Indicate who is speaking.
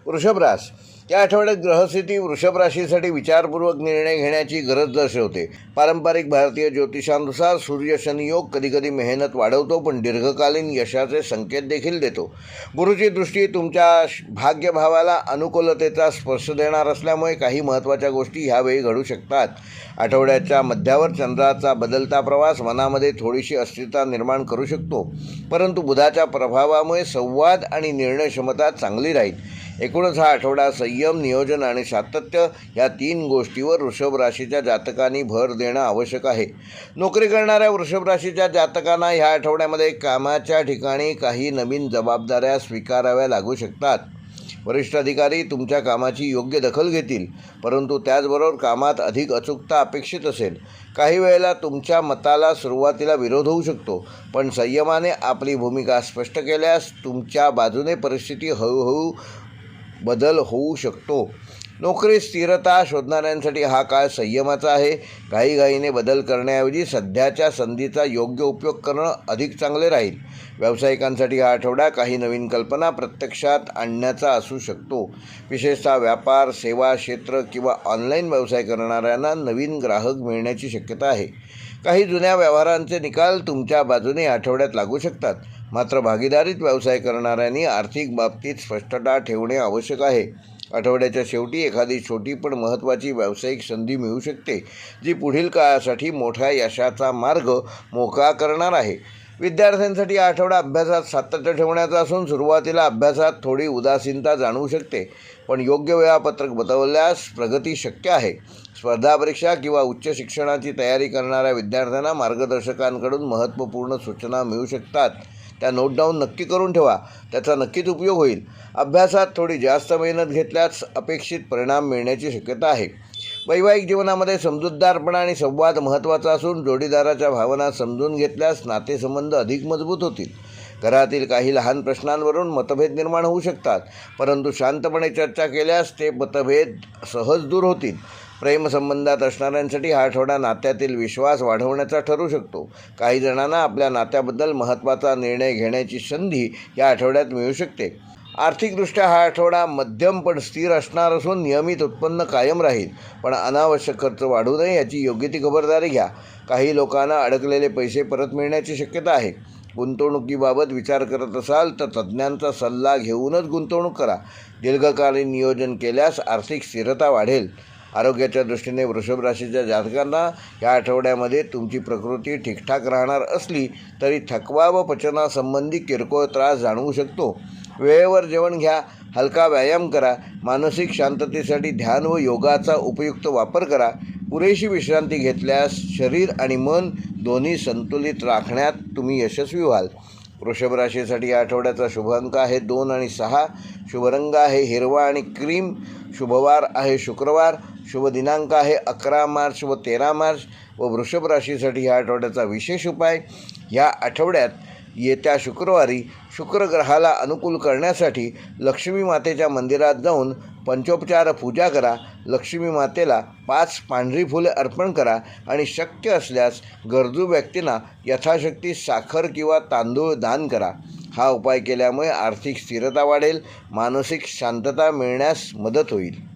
Speaker 1: वृषभ रास या आठवड्यात ग्रहस्थिती वृषभ राशीसाठी विचारपूर्वक निर्णय घेण्याची गरज दर्शवते. पारंपरिक भारतीय ज्योतिषानुसार सूर्य शनी योग कधीकधी मेहनत वाढवतो, पण दीर्घकालीन यशाचे संकेत देखील देतो. गुरुची दृष्टी तुमच्या भाग्यभावाला अनुकूलतेचा स्पर्श देणार असल्यामुळे काही महत्त्वाच्या गोष्टी ह्यावेळी घडू शकतात. आठवड्याच्या मध्यावर चंद्राचा बदलता प्रवास मनामध्ये थोडीशी अस्थिरता निर्माण करू शकतो, परंतु बुधाच्या प्रभावामुळे संवाद आणि निर्णय क्षमता चांगली राहील. एकूणच हा आठवडा संयम, नियोजन आणि सातत्य या 3 गोष्टीवर वृषभ राशीच्या जातकांनी भर देणं आवश्यक आहे. नोकरी करणाऱ्या वृषभ राशीच्या जातकांना ह्या आठवड्यामध्ये कामाच्या ठिकाणी काही नवीन जबाबदाऱ्या स्वीकाराव्या लागू शकतात. वरिष्ठ अधिकारी तुमच्या कामाची योग्य दखल घेतील, परंतु त्याचबरोबर कामात अधिक अचूकता अपेक्षित असेल. काही वेळेला तुमच्या मताला सुरुवातीला विरोध होऊ शकतो, पण संयमाने आपली भूमिका स्पष्ट केल्यास तुमच्या बाजूने परिस्थिती हळूहळू बदल होऊ शकतो. नोकरी स्थिरता शोधणाऱ्यांसाठी हा काळ संयमाचा आहे. घाईघाईने बदल करण्याऐवजी सध्याच्या संधीचा योग्य उपयोग करणं अधिक चांगले राहील. व्यावसायिकांसाठी हा आठवडा काही नवीन कल्पना प्रत्यक्षात आणण्याचा असू शकतो. विशेषतः व्यापार, सेवा क्षेत्र किंवा ऑनलाईन व्यवसाय करणाऱ्यांना नवीन ग्राहक मिळण्याची शक्यता आहे. काही जुन्या व्यवहारांचे निकाल तुमच्या बाजूने आठवड्यात लागू शकतात. मात्र भागीदारीत व्यवसाय करणाऱ्यांनी आर्थिक बाबतीत स्पष्टता ठेवणे आवश्यक आहे. आठवड्याच्या शेवटी एखादी छोटी पण महत्त्वाची व्यावसायिक संधी मिळू शकते, जी पुढील काळासाठी मोठ्या यशाचा मार्ग मोकळा करणार आहे. विद्यार्थ्यांसाठी हा आठवडा अभ्यासात सातत्य ठेवण्याचा असून सुरुवातीला अभ्यासात थोडी उदासीनता जाणवू शकते, पण योग्य वेळापत्रक बदलल्यास प्रगती शक्य आहे. स्पर्धा परीक्षा किंवा उच्च शिक्षणाची तयारी करणाऱ्या विद्यार्थ्यांना मार्गदर्शकांकडून महत्त्वपूर्ण सूचना मिळू शकतात. त्या नोट डाऊन नक्की करून ठेवा, त्याचा नक्कीच उपयोग होईल. अभ्यासात थोडी जास्त मेहनत घेतल्यास अपेक्षित परिणाम मिळण्याची शक्यता आहे. वैवाहिक जीवनामध्ये समजूतदारपणा आणि संवाद महत्त्वाचा असून जोडीदाराच्या भावना समजून घेतल्यास नातेसंबंध अधिक मजबूत होतील. घरातील काही लहान प्रश्नांवरून मतभेद निर्माण होऊ शकतात, परंतु शांतपणे चर्चा केल्यास ते मतभेद सहज दूर होतील. प्रेमसंबंधात असणाऱ्यांसाठी हा आठवडा नात्यातील विश्वास वाढवण्याचा ठरू शकतो. काही जणांना आपल्या नात्याबद्दल महत्त्वाचा निर्णय घेण्याची संधी या आठवड्यात मिळू शकते. आर्थिकदृष्ट्या हा आठवडा मध्यम पण स्थिर असणार असून नियमित उत्पन्न कायम राहील, पण अनावश्यक खर्च वाढू नये याची योग्य ती खबरदारी घ्या. काही लोकांना अडकलेले पैसे परत मिळण्याची शक्यता आहे. गुंतवणुकीबाबत विचार करत असाल तर तज्ज्ञांचा सल्ला घेऊनच गुंतवणूक करा. दीर्घकालीन नियोजन केल्यास आर्थिक स्थिरता वाढेल. आरोग्याच्या दृष्टीने वृषभ राशीच्या जातकांना या आठवड्यामध्ये तुमची प्रकृती ठीकठाक राहणार असली तरी थकवा व पचनासंबंधी किरकोळ त्रास जाणवू शकतो. वेळेवर जेवण घ्या, हलका व्यायाम करा, मानसिक शांततेसाठी ध्यान व योगाचा उपयुक्त वापर करा. पुरेशी विश्रांती घेतल्यास शरीर आणि मन दोन्ही संतुलित राखण्यात तुम्ही यशस्वी व्हाल. वृषभ राशीसाठी या आठवड्याचा शुभ अंक आहे 2 आणि 6. शुभ रंग आहे हिरवा आणि क्रीम. शुभवार आहे शुक्रवार. शुभ दिनांक आहे 11 मार्च व 13 मार्च. व वृषभ राशीसाठी या आठवड्याचा विशेष उपाय, या आठवड्यात येत्या शुक्रवारी शुक्र ग्रहाला अनुकूल करण्यासाठी लक्ष्मी मातेच्या मंदिरात जाऊन पंचोपचार पूजा करा. लक्ष्मी मातेला 5 पांढरी फुले अर्पण करा आणि शक्य असल्यास गरजू व्यक्तींना यथाशक्ती साखर किंवा तांदूळ दान करा. हा उपाय केल्यामुळे आर्थिक स्थिरता वाढेल, मानसिक शांतता मिळण्यास मदत होईल.